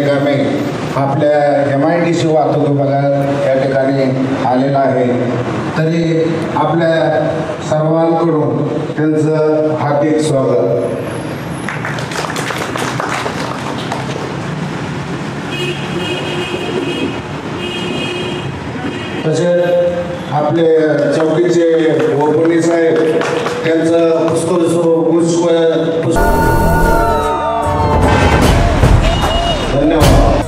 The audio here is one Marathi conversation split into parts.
ठिकाणी आपल्या MIDC वाहतूक विभागात या ठिकाणी आलेला आहे, तरी आपल्या सर्वांकडून त्यांचं हार्दिक स्वागत. तसेच आपले चौकीचे ओपणी साहेब त्यांचं पुष्प धन्यवाद.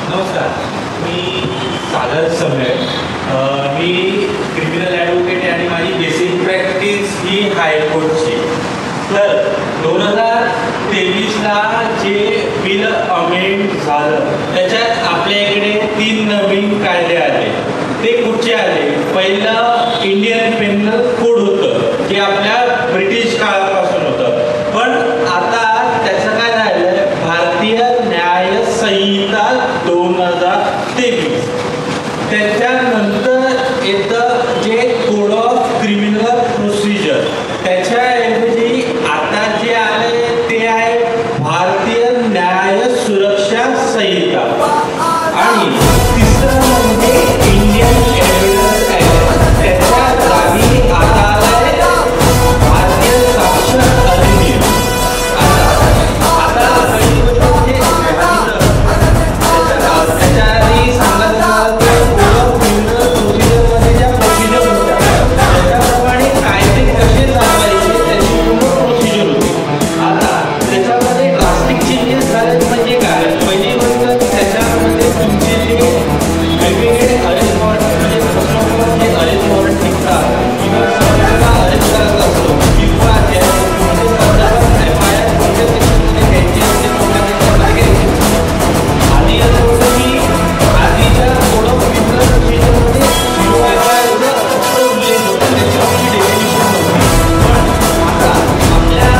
नमस्कार, मी सागर सम्मेळ. मी क्रिमिनल ॲडव्होकेट आहे आणि माझी बेसिक प्रॅक्टिस ही हायकोर्टची. तर 2023ला जे बिल अमेंड झालं त्याच्यात आपल्या इकडे 3 नवीन कायदे आले. ते कुठचे आले? पहिलं इंडियन पेनल कोड होतं, जे आपल्या ब्रिटिश काळापासून होतं, पण आता त्याचं काय झालं, भारतीय न्याय संहिता 2023. त्याच्यानंतर येतं जे कोड ऑफ क्रिमिनल प्रोसिजर. त्याच्याऐवजी आता जे आले ते आहे भारतीय न्याय सुरक्षा संहिता. आणि तिसरं म्हणजे इंडियन एव्हिडन्स ॲक्ट. त्याच्या जागी आता आलाय भारतीय साक्षर अधिनियम. आता पहिली गोष्ट म्हणजे त्याच्या आधी सांगायचं कोड ऑफ क्रिमिनल प्रोसिजरमध्ये ज्या प्रोसिजर होत्या त्याच्याप्रमाणे कायदे कसे चालवायचे त्याची पूर्ण प्रोसिजर होती. आता त्याच्यामध्ये ड्रास्टिक चेंजेस झाले म्हणजे काय? पहिली गोष्ट त्याच्यामध्ये तुमचे जे वेगवेगळे अरेस्ट वॉरंट म्हणजे जे अरेस्ट वॉरंट निघतात किंवा समजायला अरेस्ट करायचा असतो किंवा FIR कोणत्या सेक्शनमध्ये घ्यायची असते आधी असं होतं की आधीच्या कोड ऑफ क्रिमिनल प्रोसिजरमध्ये FIR फक्त उल्लेख होता, त्याच्यावरची डेफिनिशन नव्हती. पण आता आपल्या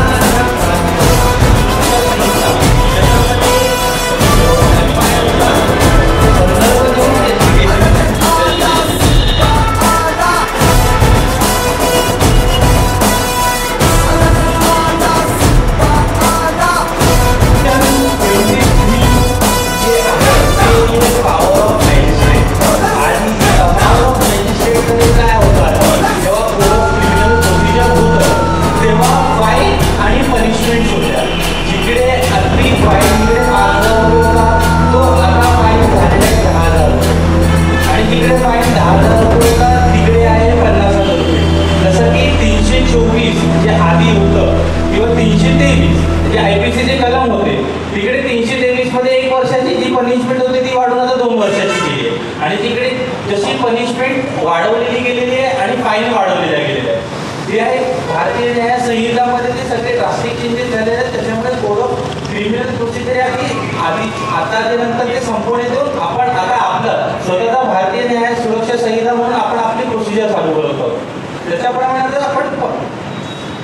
वाढवलेली गेलेली आहे आणि फाईन वाढवलेल्या गेलेल्या आहे. जे आहे भारतीय न्याय संहितामध्ये ते सगळे ड्रास्टिक चेंजेस झालेले आहेत. त्याच्यामुळे कोड ऑफ क्रिमिनल प्रोसिजर आधी आता ते नंतर ते संपवून येतो. आपण आता आपलं स्वतःचा भारतीय न्याय सुरक्षा संहिता म्हणून आपण आपली प्रोसिजर चालू करत आहोत. त्याच्याप्रमाणे जर आपण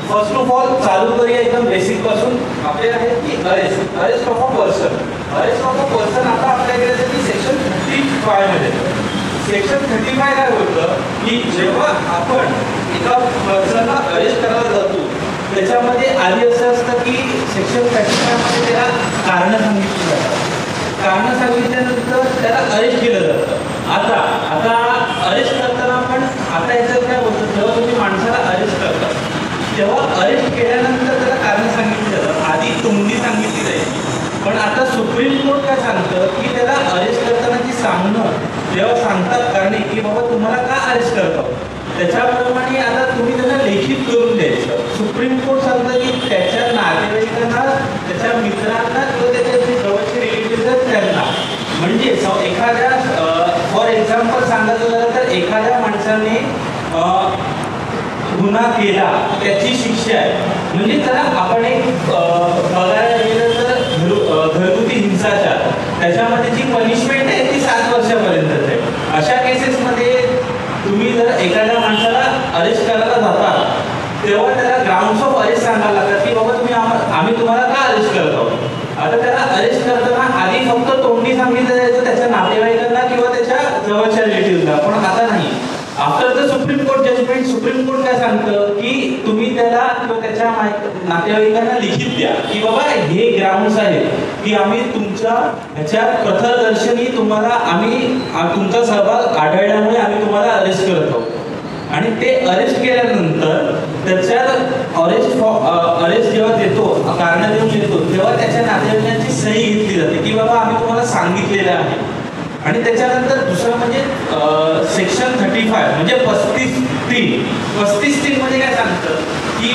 फर्स्ट ऑफ ऑल चालू करूया एकदम बेसिक पासून. आपल्याला आहे की arrest of a person. Arrest of a person आता आपल्याकडे आहे की सेक्शन 35 मध्ये. सेक्शन 35 काय होतं की जेव्हा आपण एका पर्सनला अरेस्ट करायला जातो त्याच्यामध्ये आधी असं असतं की सेक्शन 35 मध्ये त्याला कारणं सांगितली जातात. कारणं सांगितल्यानंतर त्याला अरेस्ट केलं जातं. आता अरेस्ट करताना पण आता याच्यात काय होतं, जेव्हा तुम्ही माणसाला अरेस्ट करता तेव्हा अरेस्ट केल्यानंतर त्याला कारणं सांगितली जातात. आधी तोंडी सांगितली जायची, पण आता सुप्रीम कोर्ट काय सांगतं की त्याला अरेस्ट करतानाची सांगणं जेव्हा सांगतात कारणे की बाबा तुम्हाला का अरेस्ट करतो त्याच्याप्रमाणे आता तुम्ही त्यांना लेखित करून द्यायचं. सुप्रीम कोर्ट सांगतं की त्याच्या नातेवाईकांना, त्याच्या मित्रांना किंवा त्याच्या जे जवळचे रिलेटिव्ह आहेत त्यांना. म्हणजे एखाद्या फॉर एक्झाम्पल सांगायचं झालं तर एखाद्या माणसाने गुन्हा केला त्याची शिक्षा आहे. म्हणजे त्याला आपण एक बघायला गेलं तर घरगुती हिंसाचार त्याच्यामध्ये जी पनिशमेंट आहे ती 7 वर्षापर्यंतच आहे. अशा केसेसमध्ये तुम्ही जर एखाद्या माणसाला अरेस्ट करायला जाता तेव्हा त्याला ग्राउंड्स ऑफ अरेस्ट सांगायला लागतात की बाबा तुम्ही आम्ही तुम्हाला का अरेस्ट करत आहोत. आता त्याला अरेस्ट करताना आधी फक्त तोंडी सांगितलं जायचं त्याच्या नातेवाईकांना किंवा त्याच्या जवळच्या रिलेटिव्हला, पण आता नाही. After the supreme court judgment supreme court काय सांगतं की तुम्ही त्याला किंवा त्याच्या नातेवाईकांना लिखित द्या की बाबा हे ग्राउंड्स आहेत की आम्ही तुमच्या ह्याच्यात प्रथमदर्शनी तुम्हाला तुमचा सहभाग आढळल्यामुळे आम्ही तुम्हाला अरेस्ट करत आहोत. आणि ते अरेस्ट केल्यानंतर त्याच्यात अरेस्ट जेव्हा देतो कारण देऊन देतो तेव्हा त्याच्या नातेवाईकांची सही घेतली जाते की बाबा आम्ही तुम्हाला सांगितलेलं आहे. आणि त्याच्यानंतर दुसरं म्हणजे सेक्शन 35 म्हणजे 35(3) मध्ये काय सांगतं की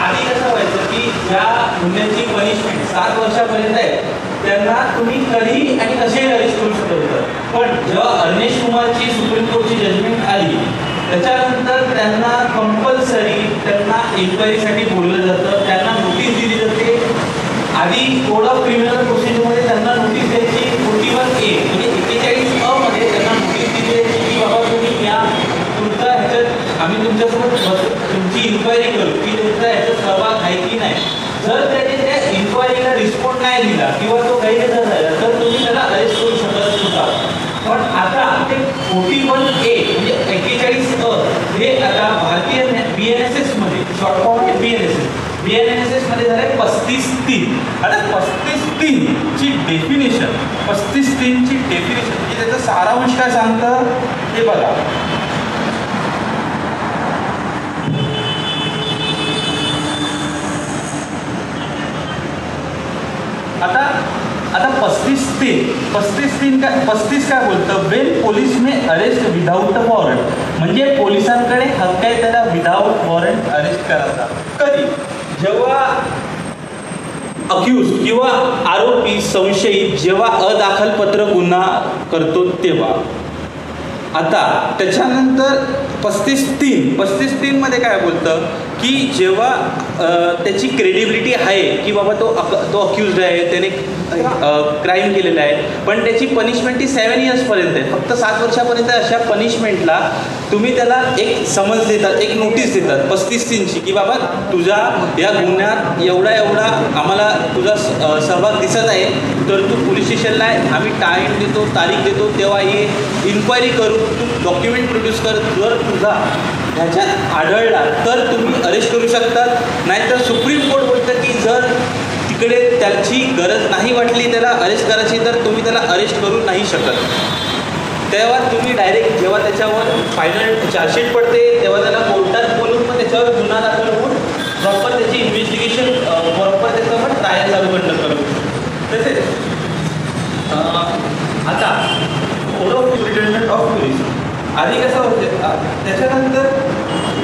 आधी कसं व्हायचं की ज्या गुन्ह्याची पनिशमेंट 7 वर्षापर्यंत आहे त्यांना तुम्ही कधी आणि कसेही अरेस्ट करू शकत होतं. पण जेव्हा अरनेश कुमारची सुप्रीम कोर्टची जजमेंट आली त्याच्यानंतर त्यांना कंपल्सरी त्यांना इन्क्वायरीसाठी बोललं जातं, त्यांना नोटीस दिली जाते. आधी कोड ऑफ क्रिमिनल प्रोसिजरमध्ये त्यांना नोटीस द्यायची 41A म्हणजे 41A मध्ये त्यांना नोटीस दिली जायची की बाबा तुम्ही या तुमचा ह्याच्यात आम्ही तुमच्यासोबत तुमची इन्क्वायरी करू की तुमचा ह्याच्यात सहभाग आहे की नाही. जर त्याने त्या इन्क्वायरीला रिस्पॉन्ड नाही दिला किंवा तो गैरहजर झाला तर तुम्ही त्याला अरेस्ट करू शकत होता. पण आता ते 41A म्हणजे 41A हे आता भारतीय BNSS मध्ये शॉर्ट फॉर्म BNSS मध्ये झालंय 35(3). आता 35(3) ची डेफिनेशन 35(3) ची डेफिनेशन म्हणजे त्याचा सारांश काय सांगतं हे बघा. आता 35(3) काय बोलतं, वेन पोलीस ने अरेस्ट विदाउट अ वॉरंट म्हणजे पोलिसांकडे हक्क आहे त्याला विदाउट वॉरंट अरेस्ट करायचा. कधी? जेव्हा अक्यूज किंवा आरोपी संशयित जेव्हा अदाखलपत्र गुन्हा करतो तेव्हा. आता त्याच्यानंतर 35(3) मध्ये काय बोलतं की जेव्हा त्याची क्रेडिबिलिटी आहे की बाबा तो अक्यूज्ड आहे, त्याने क्राईम केलेला आहे, पण त्याची पनिशमेंट ही 7 इयर्सपर्यंत आहे. फक्त 7 वर्षापर्यंत अशा पनिशमेंटला तुम्ही त्याला एक समन्स देतात, एक नोटीस देतात 35(3) की बाबा तुझा या गुन्ह्यात एवढा आम्हाला तुझा सहभाग दिसत आहे तर तू पोलीस स्टेशनला आम्ही टाईम देतो, तारीख देतो, तेव्हा ये इन्क्वायरी करू, तू डॉक्युमेंट प्रोड्यूस कर. जर तुझा ह्याच्यात आढळला तर तुम्ही अरेस्ट करू शकतात. नाहीतर सुप्रीम कोर्ट बोलतं की जर तिकडे त्याची गरज नाही वाटली त्याला अरेस्ट करायची तर तुम्ही त्याला अरेस्ट करू नाही शकत. तेव्हा तुम्ही डायरेक्ट जेव्हा त्याच्यावर फायनल चार्जशीट पडते तेव्हा त्याला कोर्टात बोलून मग त्याच्यावर गुन्हा दाखल होऊन प्रॉपर त्याची इन्व्हेस्टिगेशन प्रॉपर त्याच्यावर ट्रायल चालू करू. तसेच आता code of superintendent of police आधी कसं होतं त्याच्यानंतर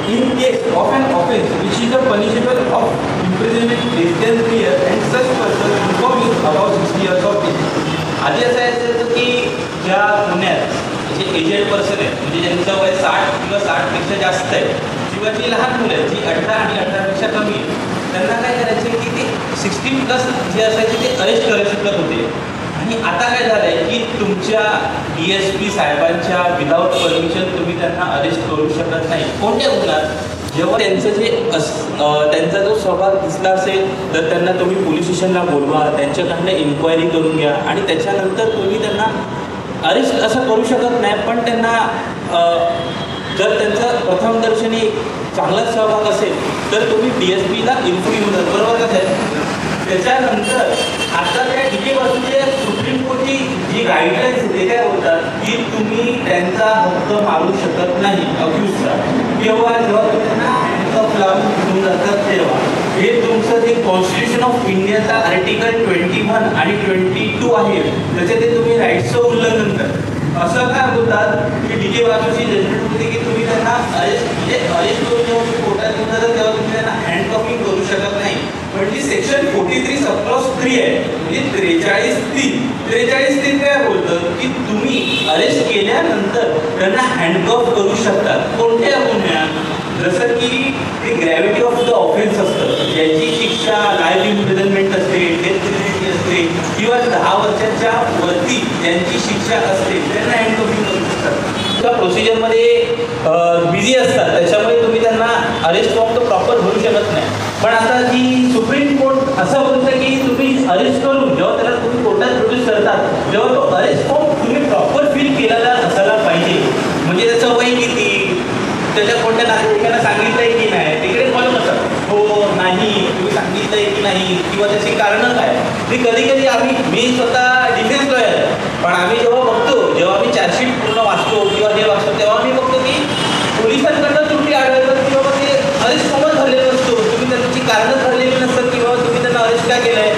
in case of an offence which is a punishable of imprisonment less than 3 years and such person inform is about 60 years of age. आधी असं यायचं की ज्या गुन्ह्यात जे एजेड पर्सन आहे म्हणजे ज्यांचं वय 60 किंवा 60पेक्षा जास्त आहे किंवा जी लहान मुलं आहेत जी 18 आणि 18पेक्षा कमी आहे त्यांना काय करायचे की ते 16+ जे असायचे ते अरेस्ट करू शकत होते. आणि आता काय झालं आहे की तुमच्या DSP साहेबांच्या विदाऊट परमिशन तुम्ही त्यांना अरेस्ट करू शकत नाही. कोणत्या गुन्ह्यात? जेव्हा त्यांचा जो सहभाग दिसला असेल तर त्यांना तुम्ही पोलीस स्टेशनला बोलवा, त्यांच्याकडनं इन्क्वायरी करून घ्या आणि त्याच्यानंतर तुम्ही त्यांना अरेस्ट असं करू शकत नाही. पण त्यांना जर त्यांचा प्रथमदर्शनी चांगला सहभाग असेल तर तुम्ही DSPला इन्फॉर्म होतात, बरोबर का साहेब? त्याच्यानंतर आता त्या DK सुप्रीम कोर्टची जी गाईडलाईन्स ते काय बोलतात की तुम्ही त्यांचा हक्क मारू शकत नाही अक्यूजचा जेव्हा तुम्ही त्यांना हँडकफ लावून घेऊन जातात तेव्हा. हे तुमचं जे कॉन्स्टिट्यूशन ऑफ इंडियाचा आर्टिकल 21 आणि 22 आहे त्याचे ते तुम्ही राईट्सचं उल्लंघन करता. असं काय बोलतात की DK बाजूची जजमेंट होते की तुम्ही त्यांना अरेस्ट करून जेव्हा तुम्ही कोर्टात घेऊन जातात तेव्हा तुम्ही त्यांना हँडकफिंग करू शकत नाही. पण जी सेक्शन 43 सबक्लॉज 3 आहे म्हणजे 43(3) काय बोलतं की तुम्ही अरेस्ट केल्यानंतर त्यांना हँडकफ करू शकतात. कोणत्या गुन्ह्यात? जसं की ते ग्रॅव्हिटी ऑफ द ऑफेन्स असतं ज्याची शिक्षा लाईफ इम्प्रिझनमेंट असते, डेथ पेनल्टी असते किंवा 10 वर्षाच्या वरती ज्यांची शिक्षा असते त्यांना हँडकफिंग करू शकतात. त्या प्रोसिजरमध्ये बिझी असतात त्याच्यामुळे तुम्ही त्यांना अरेस्ट फॉर्म तर प्रॉपर भरू शकत नाही. पण आता जी सुप्रीम कोर्ट असं बोलतं की तुम्ही अरेस्ट करून जेव्हा त्याला तुम्ही कोर्टात प्रोड्यूस करतात तेव्हा तो अरेस्ट फॉर्म तुम्ही प्रॉपर फिल केलेला असायला पाहिजे. म्हणजे त्याचं वय किती, त्याच्या कोणत्या नातेवाईकांना सांगितलंय की नाही तिकडे फॉलो करतात. हो नाही तुम्ही सांगितलंय की नाही किंवा त्याची कारणं काय. ती कधी कधी मी स्वतः डिफेन्स लॉयर आहे, पण आम्ही जेव्हा आम्ही चार्जशीट पूर्ण वाचतो किंवा हे वाचतो तेव्हा मी बघतो की पोलिसांकडनं त्रुटी आढळतात की बाबा ते अरेस्ट फॉर्मच झालेलं नसतो, तुम्ही त्याची कारणं ठरलेली नसतात की बाबा तुम्ही त्यांना अरेस्ट का केलं आहे,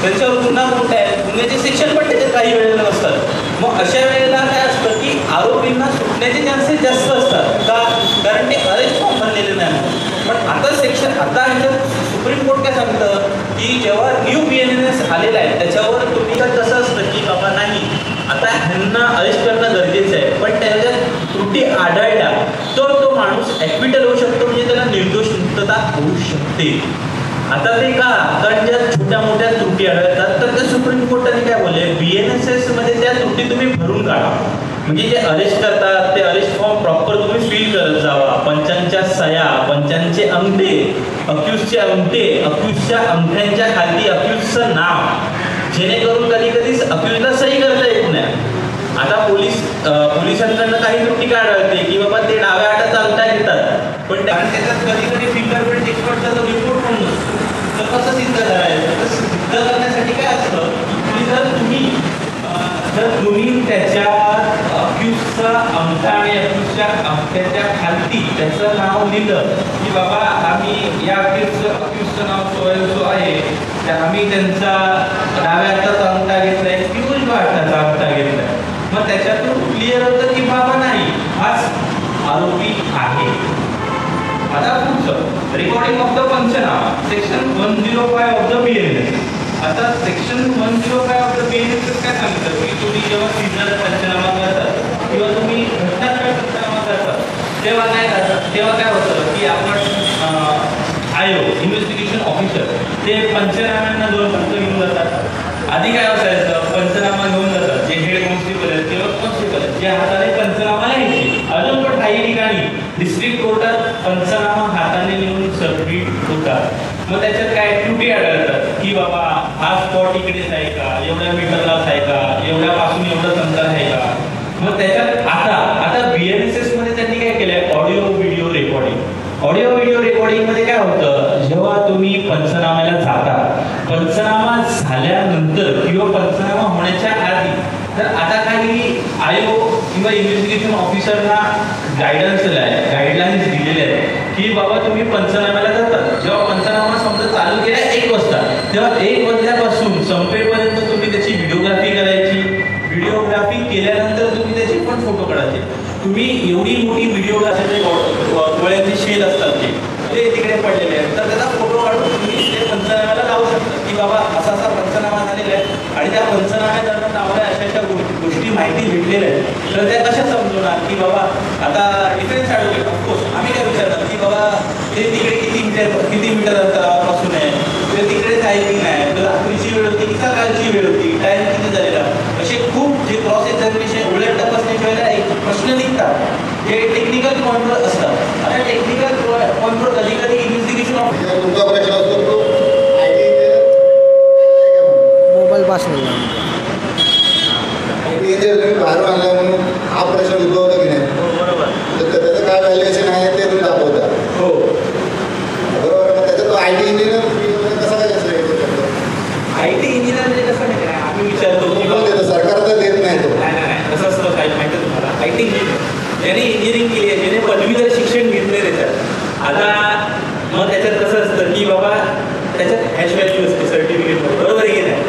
त्यांच्यावर गुन्हा कोणता आहे, गुन्ह्याचे सेक्शन पण त्याच्यात काही वेळेला नसतात. मग अशा वेळेला काय असतं की आरोपींना सुटण्याचे चान्सेस जास्त असतात का, कारण ते अरेस्ट फॉर्म भरलेले नाही. पण आता ह्याच्यात सुप्रीम कोर्ट काय सांगतं की जेव्हा न्यू BNSS आलेला आहे त्याच्यावर तुम्ही कसं असतं की बाबा नाही आता ह्यांना अरेस्ट करणं गरजेचं आहे, पण त्याच्यात त्रुटी आढळल्या तर तो माणूस ॲक्विटल होऊ शकतो, म्हणजे त्याला निर्दोष मुक्तता होऊ शकते. आता ते का, कारण ज्या छोट्या मोठ्या त्रुटी आढळतात तर त्या सुप्रीम कोर्टाने काय बोलले BNSS मध्ये त्या त्रुटी तुम्ही भरून काढा. म्हणजे जे अरेस्ट करतात ते अरेस्ट फॉर्म प्रॉपर तुम्ही फिल करत जावा, पंचांच्या सह्या, पंचांचे अंगठे, अक्यूजचे अंगठे, अक्यूजच्या अंगठ्यांच्या खाली अक्यूजचं नाव, जेणेकरून कधी कधी अक्यूजला सही करता येत नाही. आता पोलिसांकडनं काही त्रुटी काय आढळते की बाबा ते डाव्या हाताचा अंगठा घेतात, पण त्याच्यात कधी कधी फिंगरप्रिंट एक्सपर्टचा जो रिपोर्ट पण नसतो. तर कसं सिद्ध करायचं, तर सिद्ध करण्यासाठी काय असतं की जर तुम्ही त्याच्या अक्यूजचा अंगठा आणि अक्यूजच्या अंगठ्याच्या खालती त्याचं नाव लिहिलं की बाबा आम्ही या अक्यूजचं नाव सो आहे, तर आम्ही त्यांचा डाव्या हाताचा अंगठा घेतलाय की उजव्या हाताचा अंगठा घेतलाय, मग त्याच्यातून क्लिअर होतं की बाबा नाही हाच आरोपी आहे. आता पुढचं रेकॉर्डिंग ऑफ द पंचनामा, सेक्शन 105 ऑफ द BNSS. आता सेक्शन 105 ऑफ द BNSS काय सांगतं की तुम्ही जेव्हा सिजनल पंचनामा करतात किंवा तुम्ही घटनास्थळ पंचनामा करतात तेव्हा काय होतं की आपण आयोग इन्व्हेस्टिगेशन ऑफिसर ते पंचनाम्यांना 2 पंच घेऊन जातात. आधी काय असायचं, पंचनामा घेऊन जातात जे हेड कॉन्स्टेबल आहेत किंवा कॉन्स्टेबल आहेत जे हाताने पंचनामा लिहायचे. अजून पण काही ठिकाणी डिस्ट्रिक्ट कोर्टात पंचनामा हाताने लिहून सबमिट होतात. मग त्याच्यात काय त्रुटी आढळतात की बाबा हा स्पॉट इकडेच आहे का, एवढ्या मीटरलाच आहे का, एवढ्यापासून एवढंच अंतर आहे का. मग त्याच्यात आता BNSS मध्ये त्यांनी काय केलंय, ऑडिओ व्हिडिओ रेकॉर्डिंग मध्ये काय होतं, जेव्हा तुम्ही पंचनाम्याला जाता, पंचनामा झाल्यानंतर किंवा पंचनामा होण्याच्या आधी तर आता काही आयोग किंवा इन्व्हेस्टिगेशन ऑफिसरना गाईडलाईन्स दिलेले आहेत की बाबा तुम्ही पंचनाम्याला जातात, जेव्हा पंचनामा समजा चालू केला 1 वाजता तेव्हा 1 वाजल्यापासून संपेपर्यंत तुम्ही त्याची व्हिडिओग्राफी करायची. व्हिडिओग्राफी केल्यानंतर तुम्ही त्याचे पण फोटो काढायचे. तुम्ही एवढी मोठी व्हिडिओग्राफी डोळ्यांचे शेल असतात ते तिकडे पडलेले आहेत तर त्याचा फोटो काढून तुम्ही ते पंचनाम्याला लावू शकता की बाबा असा पंचनामा झालेला आहे आणि त्या पंचनाम्यादरम्यान आम्हाला अशा गोष्टी माहिती भेटलेल्या आहेत. तर त्या कशा समजवणार की बाबा आता डिफेन्स ॲडव्होकेट ऑफकोर्स आम्ही काय विचारणार की बाबा ते तिकडे किती मीटर अंतरापासून आहे, ते तिकडेच आहे की नाही, तर रात्रीची वेळ होती की सकाळची वेळ होती, टाईम किती झालेला, असे खूप जे क्रॉस एक्झामिनेशन उलट तपासण्याच्या वेळेला एक प्रश्न निघतात जे टेक्निकल पॉईंटवर असतात. आता टेक्निकल पॉईंटवर कधी कधी इन्व्हेस्टिगेशन ऑफिसर तुमचा प्रश्न असतो तो मोबाईल पासून तुम्ही बाहेरून आणला म्हणून हा प्रश्न उद्भवला की नाही, बरोबर, तर त्याचं काय व्हॅल्युएशन आहे ते तुम्ही दाखवता. हो बरोबर. मग त्याचा तो IT इंजिनियर कसा काय असं IT इंजिनियर म्हणजे कसं नाही काय आम्ही विचारतो की सरकार तर देत नाही तो. नाही कसं असतं काय माहिती आहे तुम्हाला, IT इंजिनियर ज्याने इंजिनिअरिंग केली आहे, ज्याने पदवीधर शिक्षण घेतले त्याच्यात. आता मग त्याच्यात कसं असतं की बाबा त्याच्यात हॅश व्हॅल्यू असते सर्टिफिकेटवर, बरोबर आहे की नाही.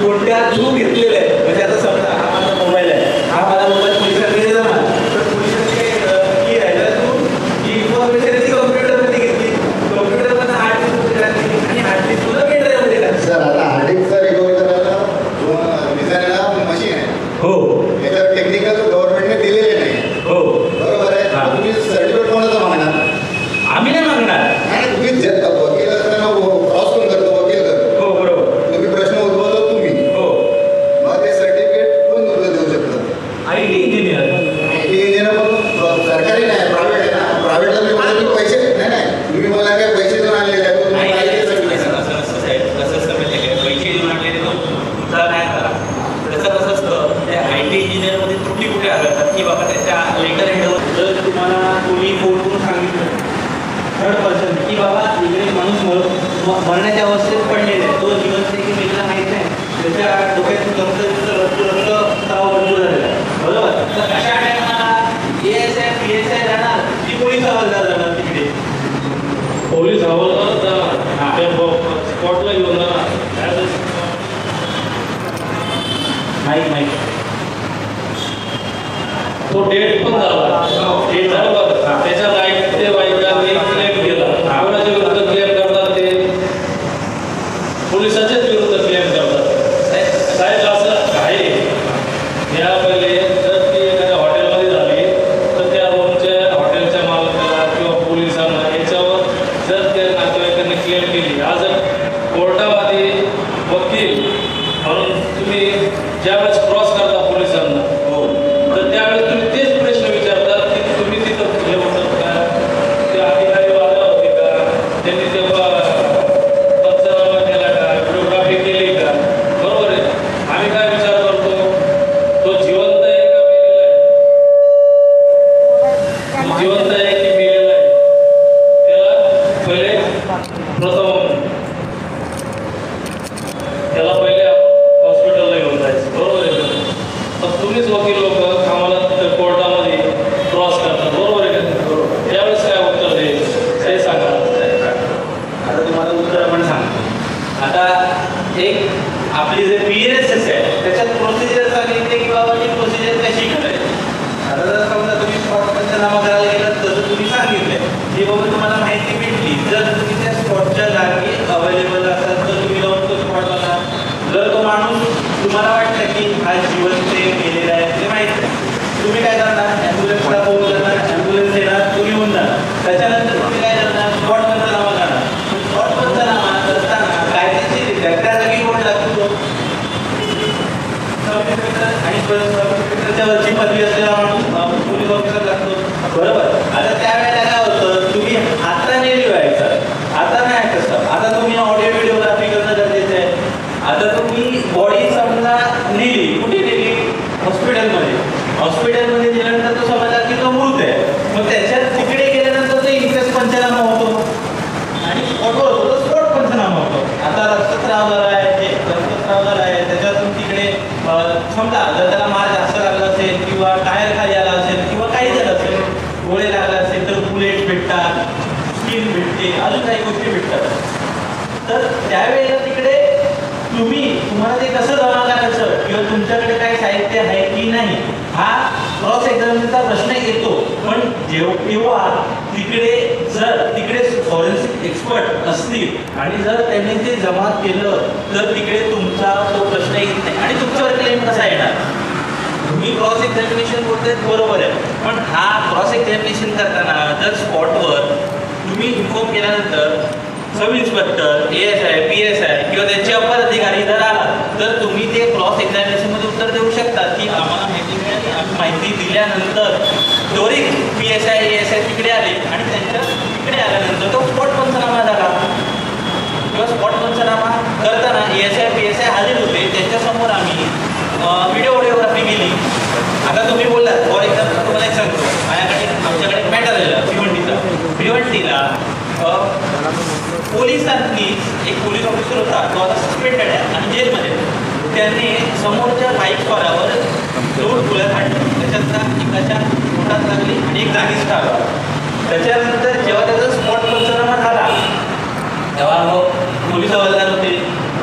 कोणत्या थ्रू घेतलेलं आहे, म्हणजे आता समजा हा माझा मोबाईल आहे, हा माझा मोबाईल पोलिसांकडे जमा, तर पोलिसांनी काय केलं की ह्याच्या थ्रू ही इन्फॉर्मेशन ती कम्प्युटरमध्ये घेतली, कम्प्युटरमधून हार्ड डिस्क टाकली आणि हार्ड डिस्क तुला पेनड्राईव्हमध्ये टाकली. सर आता हार्डिंगचा रिकव्हरी करायला डिझाईनला मशीन आहे. हो याच्यात टेक्निकल गव्हर्नमेंटने दिलेले नाही. हो बरोबर आहे. तुम्ही सर्टिफिकेट कोणाचं मागणार, आम्ही नाही मागणार. आणि तुम्ही वकील असताना क्रॉस कोण करतो, वकील करतो. हो बरोबर. तुम्ही प्रश्न उद्भवतो तुम्ही. हो मग ते सर्टिफिकेट कोण मरण्याच्या अवस्थेत पडलेले आहे, तो जिवंत आहे की मेलेला माहीत नाही, त्याच्या डोक्यातून रक्त भरपूर झालेला आहे, बरोबर. तर अशा टायमाला ASI PSI जाणार की पोलीस हवालदार जाणार तिकडे? पोलीस हवालदार जाणार, स्पॉटला घेऊन जाणार. माहीत तो डेट पण झाला, डेट बरोबर. त्याच्या लाईट ते वाईकांनी क्लेम केला. कोणाच्या विरुद्ध क्लेम करतात? ते पोलिसाच्याच विरुद्ध क्लेम करतात. साहेब असं आहे, या पहिले जर ती एखाद्या हॉटेलमध्ये झाली तर त्या रूमच्या हॉटेलच्या मालकाला किंवा पोलिसांना याच्यावर जर त्या नातेवाईकांनी क्लेम केली, आज कोर्टामध्ये वकील म्हणून तुम्ही ज्यावेळेस क्रॉस करता पोलिसांना, तर त्यावेळेस तुम्ही तेच प्रश्न विचारतात की तुम्ही तिथं हे होतात का, ते अधिकारी वागला होते का, त्यांनी तेव्हा पंचनामा केला का, व्हिडिओग्राफी केली का, बरोबर आहे. आम्ही काय विचार करतो, तो जिवंत आहे का मेलेला आहे, तो जिवंत आहे की मेलेला आहे, त्याला पहिले हॉस्पिटलला घेऊन जायचं, बरोबर आहे. तर तुम्हीच वकील लोक आम्हाला कोर्टामध्ये क्रॉस करतात, बरोबर आहे का? बरोबर. त्यावेळेस काय उत्तर द्यायचं ते सांगा. आता तुम्हाला उत्तर आपण सांगतो. आता एक आपली जे PSS आहे त्याच्यात प्रोसिजर सांगितली की बाबा ती प्रोसिजर कशी करायची. आता जर समजा तुम्ही स्पॉट पंचनामा करायला गेलात तसं तुम्ही सांगितलंय की बाबा तुम्हाला माहिती भेटली, जर तुम्ही त्या स्पॉटच्या जागी अवेलेबल असाल तर तुम्ही जाऊन तो स्पॉट बघा. जर तो माणूस तुम्हाला वाटतं की हा जिवंत गेलेला आहे ते माहीत नाही, तुम्ही काय करणार? ॲम्ब्युलन्सला फोन करणार, ॲम्ब्युलन्स येणार, तुम्ही घेऊन जाणार. त्याच्यानंतर तुम्ही काय करणार? स्पॉट पंचनामा करणार. स्पॉट पंचनामा करताना कायदेशीररित्या त्या जागी कोण लागतो? सब इन्स्पेक्टर आणि सब इन्स्पेक्टरच्या वरची पदवी असलेला माणूस पोलीस ऑफिसर लागतो, बरोबर. आता त्यावेळेला काय होतं, तुम्ही हाताने लिहायचं, आता नाही तसं. आता तुम्ही ऑडिओ व्हिडिओग्राफी करणं गरजेचं आहे. आता तुम्ही बॉडी समजा नेली, कुठे नेली? हॉस्पिटलमध्ये गेल्यानंतर तो समजला की तो मृत आहे, मग त्याच्यात तिकडे गेल्यानंतर तो इन्क्वेस्ट पंचनामा होतो आणि स्पॉटवर होतो तो स्पॉट पंचनामा होतो. आता रक्तस्राव झाला आहे, रक्तस्राव झाला आहे, त्याच्यातून तिकडे समजा जर त्याला मार जास्त लागला असेल किंवा टायर खाली आला असेल किंवा काही झालं असेल, गोळे लागला असेल तर बुलेट भेटतात, स्किन भेटते, अजून काही गोष्टी भेटतात. तर त्यावेळेला तिकडे तुम्हाला ते कसं जमा करायचं किंवा तुमच्याकडे काही साहित्य आहे की नाही हा क्रॉस एक्झामिनेशनचा प्रश्न येतो. पण जेव्हा तिकडे फॉरेन्सिक एक्सपर्ट असतील आणि जर त्यांनी ते जमा केलं तर तिकडे तुमचा तो प्रश्न येत नाही आणि तुमच्यावर क्लेम कसा येणार? तुम्ही क्रॉस एक्झामिनेशन बोलताय बरोबर आहे, पण हा क्रॉस एक्झामिनेशन करताना जर स्पॉटवर तुम्ही इन्फॉर्म केल्यानंतर सब इन्स्पेक्टर, ASI PSI किंवा त्यांचे अपर अधिकारी जर आला तर तुम्ही ते क्रॉस एक्झामिनेशनमध्ये उत्तर देऊ शकता की आम्हाला माहिती मिळाली, आम्ही माहिती दिल्यानंतर त्वरित PSI ASI तिकडे आले आणि त्यांच्या तिकडे आल्यानंतर तो स्पॉट पंचनामा झाला किंवा स्पॉट पंचनामा करताना ASI PSI हजर होते, त्यांच्यासमोर आम्ही व्हिडिओग्राफी केली. आता तुम्ही बोललात फॉर एक्झाम्पल तुम्हाला एक सांगतो, आमच्याकडे मॅटर आलेला भिवंडीला पोलिसांनी एक पोलीस ऑफिसर होता, तो आता सस्पेंडेड आहे आणि जेलमध्ये. त्यांनी समोरच्या बाईकस्वारावर दोन गोळ्या काढल्या, त्याच्यातला एकाच्या पोटात लागली आणि एक जागीच टाकला. त्याच्यानंतर जेव्हा त्याचा स्पॉट पंचनामा झाला तेव्हा मग पोलीस हवालदार होते,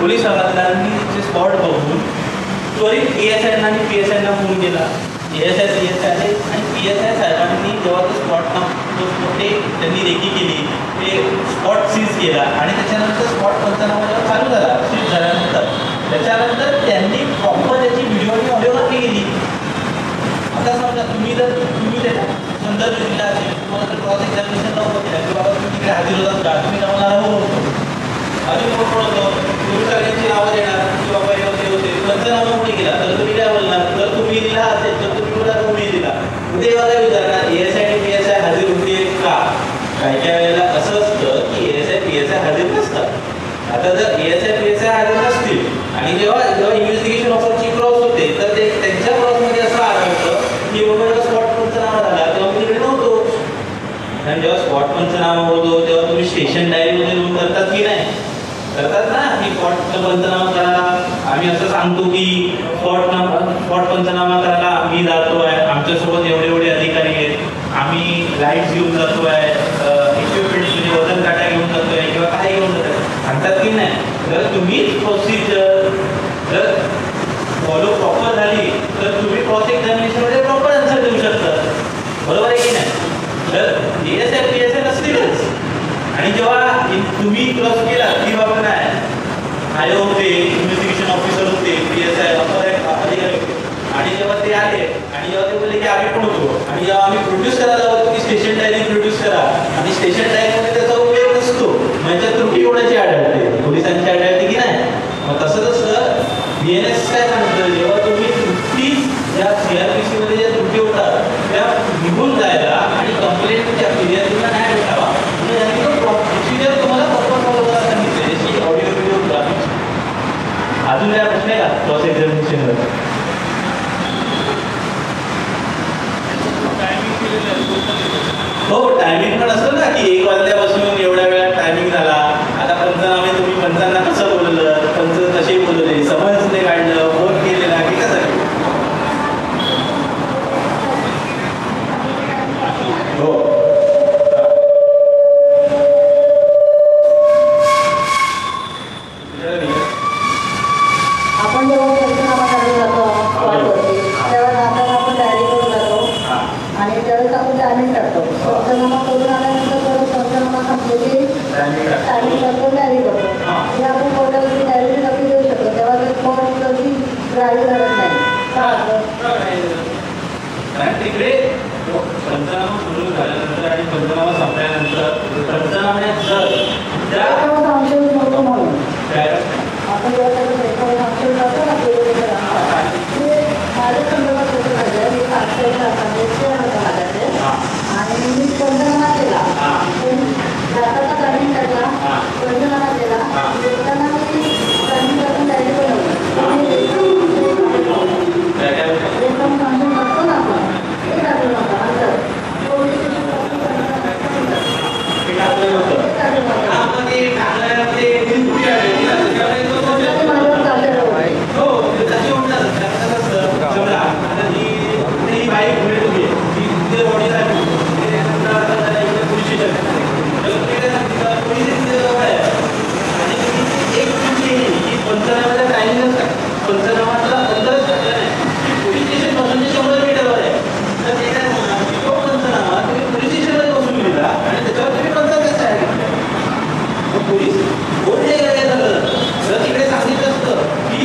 पोलीस हवालदारांनी ते स्पॉट बघून त्वरित ASI आणि PSI फोन केला. ASI PSI आले आणि PSI साहेबांनी जेव्हा तो स्पॉटला त्यांनी रेकी केली, ते स्पॉट सीज केला आणि त्याच्यानंतर स्पॉट पंचनामा जेव्हा चालू झाला सीज झाल्यानंतर त्याच्यानंतर त्यांनी प्रॉपर त्याची व्हिडिओ आणि ऑडिओग्राफी केली. आता समजा तुम्ही त्याचा संदर्भ दिला असेल, तुम्हाला जर क्रॉस एक्झामिनेशन नव्हतं केलं की बाबा तुम्ही तिकडे हजर होतात का, तुम्ही आम्हाला होतो अजून कोण होतो, तुम्ही सगळ्यांची नावं देणार की बाबा हे होते पंचनामा कोणी केला तर तुम्ही काय बोलणार? जर तुम्ही दिला असेल तर तुम्ही बोला तुम्ही दिला, उद्या बघा विचारणार ASI आणि PSI हजर होते का? काही वेळेला असं असतं की ASI PSI हजर नसतात. आता जर ASI PSI हजर नसतील आणि जेव्हा इन्व्हेस्टिगेशन ऑफिसरची क्रॉस होते तर ते त्यांच्या क्रॉसमध्ये असं आढळतं की बाबा स्पॉट पंचनामा झाला तेव्हा मी तिकडे नव्हतो. आणि जेव्हा स्पॉट पंचनामा होतो तेव्हा तुम्ही स्टेशन डायरीमध्ये नोंद करतात की नाही? करतात ना की स्पॉट पंचनामा करायला आम्ही असं सांगतो की स्पॉट पंचनामा करायला आम्ही जातोय, आमच्यासोबत एवढे एवढे अधिकारी आहेत, आम्ही लाईट्स घेऊन जातोय, इक्विपमेंट म्हणजे वजन काटा घेऊन जातोय किंवा काय घेऊन जातोय सांगतात की नाही. जर तुम्हीच प्रोसिजर जर फॉलो प्रॉपर झाली तर तुम्ही क्रॉस एक्झामिनेशनमध्ये प्रॉपर आन्सर देऊ शकता. बरोबर आहे की नाही. तर PSI नसतीलच. आणि जेव्हा तुम्ही क्रॉस केला की बाबा नाही आले होते, इन्व्हेस्टिगेशन ऑफिसर होते, PSI अधिकारी होते, आणि जेव्हा ते आले आणि जेव्हा ते बोलले की आम्ही पण होतो आणि जेव्हा आम्ही प्रोड्यूस करायला होतो की स्टेशन डायरी प्रोड्यूस करा आणि स्टेशन डायरीमध्ये त्याचा उपयोग नसतो, म्हणजे त्रुटी कोणाची आढळते, पोलिसांची आढळते की नाही. मग तसं BNS काय सांगतं, जेव्हा तुम्ही त्रुटी ज्या CRPC मध्ये ज्या त्रुटी होतात त्या निघून जायला आणि कंप्लेंटच्या फिर्यादीला नाही भेटावा म्हणजे प्रोसिजर तुम्हाला प्रॉपर फॉलो करायला सांगितले, जशी ऑडिओ व्हिडिओ ग्राफिक्स. अजून काय प्रश्न आहे का क्रॉस एक्झामिनेशनवर? हो, टायमिंग पण असतं ना की 1 वाजल्यापासून एवढ्या वेळात टायमिंग झाला. आता पंचनामे तुम्ही पंचांना कसं बोललं, पंच कसे बोलले, समजने काढलं, फोन केलेला की कसं? हो आपण जेव्हा पंचनामा करायला जातो स्पॉटवरती तेव्हा जाताना आपण डायरी करून जातो आणि त्यावेळेस आपण टायमिंग टाकतो. पंचनामा करून आल्यानंतर परत पंचनामा संपलेली टायमिंग करतो, डायरी करतो. हे आपण कोर्टावरती डायरी नक्की देऊ शकतो. तेव्हा ते स्पॉटवरती गाडी करत नाही. कारण तिकडे पंचनामा सुरू झाल्यानंतर आणि पंचनामा संपल्यानंतर पंचनाम्यात जर त्या संशय नव्हतो म्हणून काय आपण जेव्हा त्याचा संशय जातो ना ते माझ्या संदर्भात होतं झालं मी आणि मी पंचनामा केला, जाताना टायमिंग टाकला, पंचनामा केला, येताना मी टायमिंग टाकून डायरी बनवली. एकदम सांगून टाकतो ना आपण ते टाकलं नव्हतं नंतर पोलीस टाकलं होतं. आपण ते टाकल्यानंतर माझ्यावर चाललेलं होतं. हो त्याची म्हणतात समजा आता ही बाईक भेट होती ती बॉडी झाली पोलीस स्टेशन पोलीस जवळ आहे आणि एक ही पंचनामाचा टायमिंग पंचनामाचा अंतरच टाकला नाही की पोलीस स्टेशन पासून 100 मीटरवर आहे. तर ते काय म्हणणार की तो पंचनामा तुम्ही पोलीस स्टेशनला बसून दिला आणि त्याच्यावर तुम्ही पंचनामा कसं आहे पोलीस कोणत्याही काय झालं जर तिकडे सांगितलं असतं की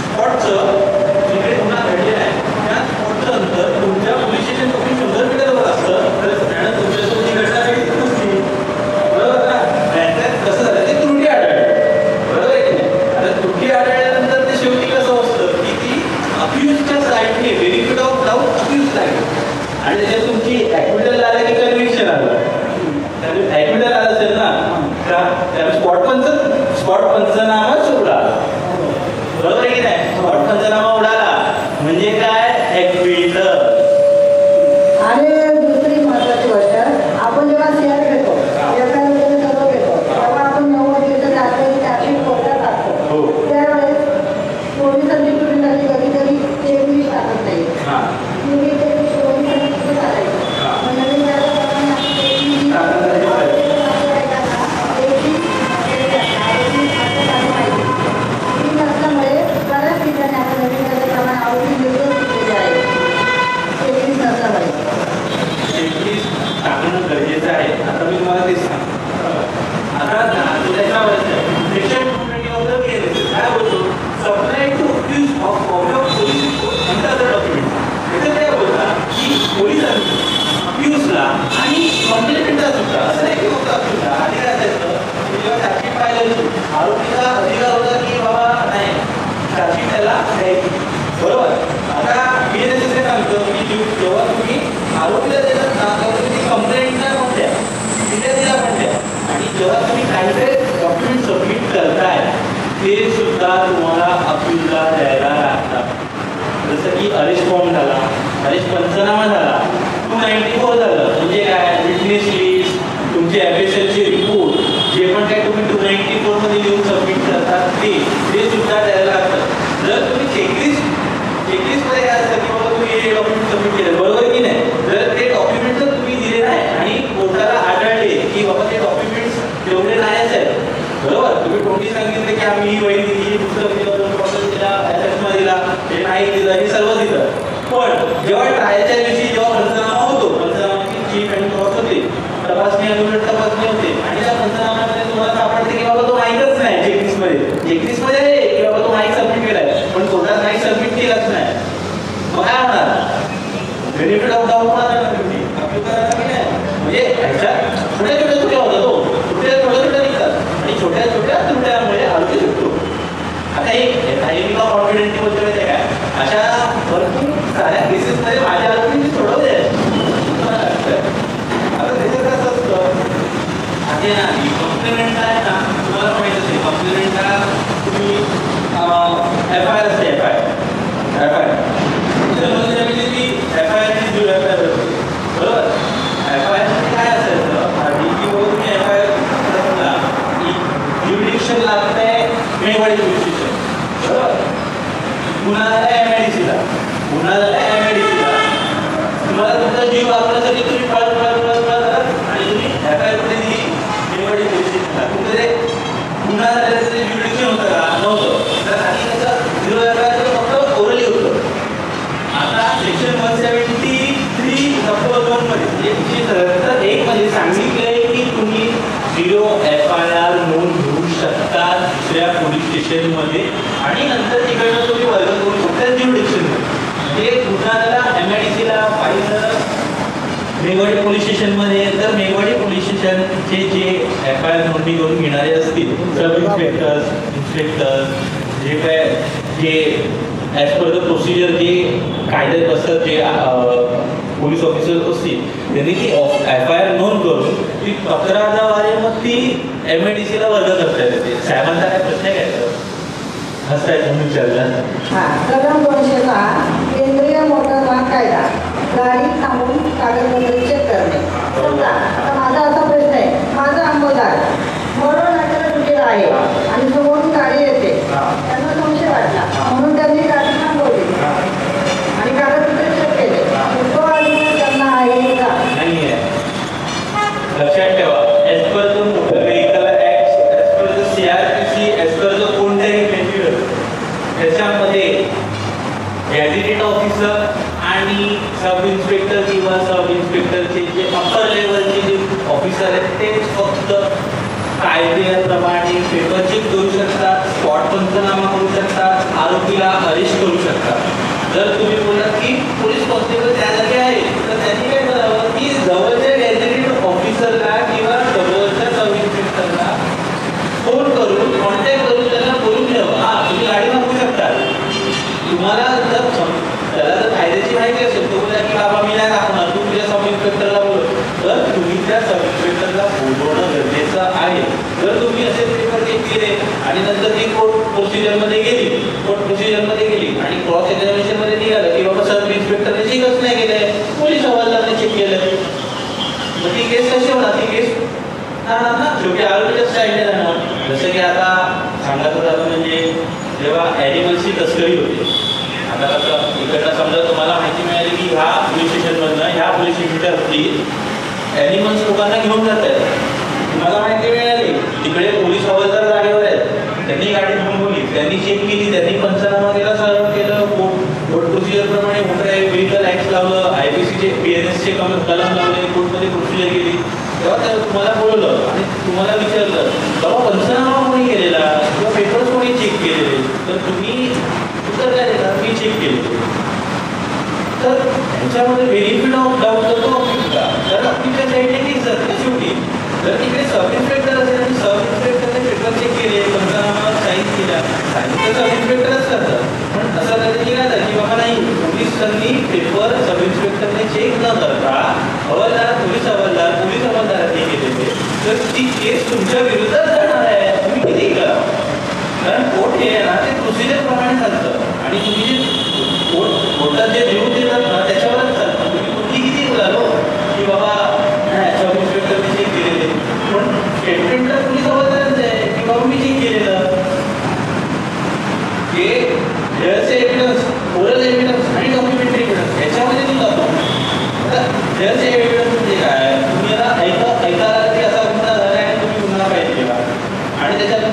स्पॉटचं जिकडे गुन्हा घडलेला आहे त्या स्पॉटचं अंतर तुमच्या पोलीस स्टेशन पासून 100 मीटरवर असतं तर मॅडम तुमच्यासोबत ही घटना घडली नसती. बरोबर ना. त्यात कसं झालं ते त्रुटी आढळली. बरोबर आहे की नाही. आता त्रुटी आढळल्यानंतर ते शेवटी कसं असतं की ती अक्युजच्या साईडने बेनिफिट ऑफ डाऊट अक्युज लागेल आणि त्याच्यात तुमची ॲक्विटल आलं की कन्व्हिक्शन आलं. ॲक्विटल आलं असेल ना का स्पॉट पंचनामा उडाला. बरोबर आहे की नाही. स्पॉट पंचनामा उडाला म्हणजे काय ॲक्विटल. आणि दुसरी महत्वाची गोष्ट आपण जेव्हा शेअर घेतो एका वगैरे सर्व घेतो तेव्हा आपण 9 वाजेच्या रात्री त्याची कोर्टात टाकतो. त्यावेळेस पोलिसांची चुकी झाली कधी कधी चेकलिस्ट टाकत नाही. तुम्ही चेकलिस्ट पोलिसांनी कुठे टाकायचं नवीन नसल्यामुळे बऱ्याच ठिकाणी आपण नवीन प्रमाणे आवडी निर्देश केले आहे. चेकलिस्ट नसल्यामुळे चेकलिस्ट टाकणं गरजेचं आहे. आता मी तुम्हाला तेच सांगतो. आता सेक्शन 220 काय बोलतो supply to accuse of police under document. इथे काय बोलतात की पोलिसांनी अक्यूजला आणि कंप्लेंटला सुद्धा असं नाही की फक्त अक्यूजला अधिकार असायचं जेव्हा चार्जशीट पाहिलं आरोपीचा अधिकार होता की बाबा नाही चार्जशीट त्याला द्यायची. बरोबर. आता BNS हे सांगतं की जेव्हा तुम्ही आरोपीला देतात ना तेव्हा तुम्ही कंप्लेंटला पण द्या, फिर्यादीला पण द्या आणि जेव्हा तुम्ही काहीतरी डॉक्युमेंट सबमिट करताय ते सुद्धा तुम्हाला अक्यूजला द्यायला लागतात. जसं की अरेस्ट फॉर्म झाला, अरेस्ट पंचनामा झाला, 294 झालं म्हणजे काय विटनेस लिस्ट, तुमचे FSLचे रिपोर्ट जे पण काय तुम्ही 294 मध्ये लिहून सबमिट बरोबर. तुम्ही कोणी सांगितलं की आम्ही ही वही दिली, ही पुस्तक दिलं, 2 बॉटल दिला, चष्मा दिला, हे नाही दिलं, हे सर्व दिलं. पण जेव्हा ट्रायलच्या दिवशी जेव्हा पंचनामा होतो, पंचनामाची चीफ आणि क्रॉस होते, तपासणी आणि उलट तपासणी होते आणि त्या पंचनाम्यामध्ये तुम्हाला सापडते की बाबा तो माहीतच नाही चेकलिस्टमध्ये आहे की बाबा तो माहीत सबमिट केलाय, पण कोर्टात माहीत सबमिट केलाच नाही. मग काय होणार? बेनिफिट ऑफ डाऊट होणार ना तुम्ही अप्रूव्ह करायला की नाही. म्हणजे ह्याच्या छोट्या छोट्या त्रुट्या होतात, छोट्या निघतात आणि छोट्या छोट्या त्रुट्यामुळे आरोग्य सुटतो. आता एक कॉन्फिडेंटली बोलतो माहिती आहे काय, अशा भरपूर साऱ्या केसेसमध्ये माझ्या आरोग्य सोडवले आहे. आता त्याचं कसं असतं, आधी ना कॉम्प्लिमेंट आहे ना, तुम्हाला माहित असेल कॉम्प्लिमेंटला तुम्ही FIR असते, FIR त्यामध्ये ती FIR ची FIR असते बरोबर. FIR मध्ये काय असायचं आधी की बाबा तुम्ही FIR ज्युरिडिक्शन लागतंय मेवाडी ज्युरिडिक्शन बरोबर. गुन्हा झाला MIDC ला, तुम्हाला तुमचा जीव वाचण्यासाठी तुम्ही पळत आणि तुम्ही FIR मध्ये दिली मेवाडी ज्युरिडिक्शनला. तुमचं ते गुन्हा झाल्याचं जे ज्युरिडिक्शन होतं का नव्हतं, तर आधी त्याचं 0 FIR फक्त ओरली होतं. आता सेक्शन 173 1 मध्ये 173 मध्ये सांगितलंय की तुम्ही 0 FIR नोंद घेऊ शकता दुसऱ्या पोलीस स्टेशनमध्ये आणि नंतर तिकडनं तुम्ही वर्ग करू शकता ज्युरिडिक्शनमध्ये. म्हणजे गुन्हा झाला MIDC ला पाहिलं मेघवाडी पोलीस स्टेशनमध्ये, तर मेघवाडी पोलीस स्टेशनचे जे FIR नोंदणी करून घेणारे असतील सब इन्स्पेक्टर जे काय जे ॲज पर द प्रोसिजर जे कायद्यात असतात जे पोलीस ऑफिसर्स असतील त्यांनी ती FIR नोंद करून ती तक्रारद्वारे मग ती MIDC ला वर्ग करता येते. साहेबांचा काय प्रश्न आहे काय हसतायचं विचारला. कलम 206 केंद्रीय मोटर वाहन कायदा, गाडी थांबवून कागदपत्र चेक करणे. समजा आता माझा असा प्रश्न आहे, माझा अंमलदार मोटर नाट्याला तुझेला आहे आणि समोरून गाडी येते, त्यांना संशय वाटला म्हणून त्यांनी गाडी थांबवली आणि कागदपत्र चेक केले, तो अधिकार त्यांना आहे का? नाही आहे. लक्षात ठेवा, as per the motor vehicle act, as per the CRPC, as per the कोणत्याही मॅन्युअल त्याच्यामध्ये गॅझेटेड ऑफिसर आणि सब इन्स्पेक्टर किंवा सब इन्स्पेक्टरचे जे अप्पर लेवलचे जे ऑफिसर आहेत ते फक्त कायद्याप्रमाणे पेपर चेक करू शकतात, स्पॉट पंचनामा करू शकतात, आरोपीला अरेस्ट करू शकतात. जर तुम्ही बोललात की पोलीस कॉन्स्टेबल त्या जागी आहे तर त्यांनी काय करावं की जवळच्या गॅझेटेड ऑफिसरला किंवा जवळच्या सब इन्स्पेक्टरला फोन करून कॉन्टॅक्ट करून त्यांना बोलून द्यावं, हां तुम्ही गाडी मागू शकता. तुम्हाला जर त्याला जर कायद्याची माहिती असेल तो बोला की बाबा मी नाही दाखवणार, तू तुझ्या सब इन्स्पेक्टरला बोल, तर तुम्ही त्या सब इन्स्पेक्टरला बोलवणं गरजेचं आहे. जर तुम्ही असे पेपर चेक केले आणि नंतर ती कोर्ट प्रोसिजरमध्ये गेली आणि क्रॉस एक्झामिनेशनमध्ये निघालं की बाबा सब इन्स्पेक्टरने चेकच नाही केलंय, पोलीस हवालदारने चेक केलं, मग ती केस कशी होणार? ती केस ना शेवटी आरोपीच्या साईडने जाणार. जसं की आता सांगायचं झालं म्हणजे जेव्हा ॲनिमल्सची तस्करी होते, आता कसं इकडनं समजा तुम्हाला माहिती मिळाली की ह्या पोलीस स्टेशनमधनं ह्या पोलीस स्टेशनची ॲनिमल्स लोकांना घेऊन जात आहेत, तुम्हाला माहिती मिळाली तिकडे पोलीस हवालदार जागेवर आहेत, त्यांनी गाडी थांबवली, त्यांनी चेक केली, त्यांनी पंचनामा केला, सर्व केलं, कोर्ट प्रोसिजरप्रमाणे मोटर व्हेकल ॲक्ट लावलं, IPCचे PNSचे कलम लावले, कोर्टमध्ये प्रोसिजर केली. तेव्हा तुम्हाला बोलवलं आणि तुम्हाला विचारलं बाबा पंचनामा कोणी केलेला किंवा पेपर्स कोणी चेक केलेले, तर तुम्ही उत्तर काय देता? मी चेक केले. तर ह्याच्यामध्ये बेनिफिट ऑफ डाऊट तर तो ऑफिसला, कारण ऑफिसच्या साईडने केस जाते शेवटी. जर तिकडे सब इन्स्पेक्टर असेल आणि सब इन्स्पेक्टरने पेपर चेक केले, पंचनामावर साईन केला, तर सब इन्स्पेक्टरच करतात. पण असं कधी काय झालं की बाबा नाही, पोलिसांनी पेपर सब इन्स्पेक्टरने चेक न करता पोलीस हवालदारांनी केलेले, तर ती केस तुमच्या विरुद्धात जाणार आहे. तुम्ही किती करा, कारण कोर्ट हे आहे ना ते प्रोसिजरप्रमाणे चालतं आणि तुम्ही जे कोर्टात जे निवडून देतात ना त्याच्यावरच चालतं. तुम्ही कुठली किती बोलालो की बाबा नाही सब इन्स्पेक्टरने चेक केलेले, पण स्टेटमेंट तर पोलीस हवालदारांचं आहे की बाबा मी चेक केलेलं. हे हेअरचे एव्हिडन्स, ओरल एव्हिडन्स आणि डॉक्युमेंटरी एव्हिडन्स याच्यामध्ये तुम्ही जातो. आता हेअरचे एव्हिडन्स म्हणजे काय? तुम्ही याला ऐकायला की असा गुन्हा झाला आहे आणि तुम्ही गुन्हा पाहिजे केला आणि त्याच्यात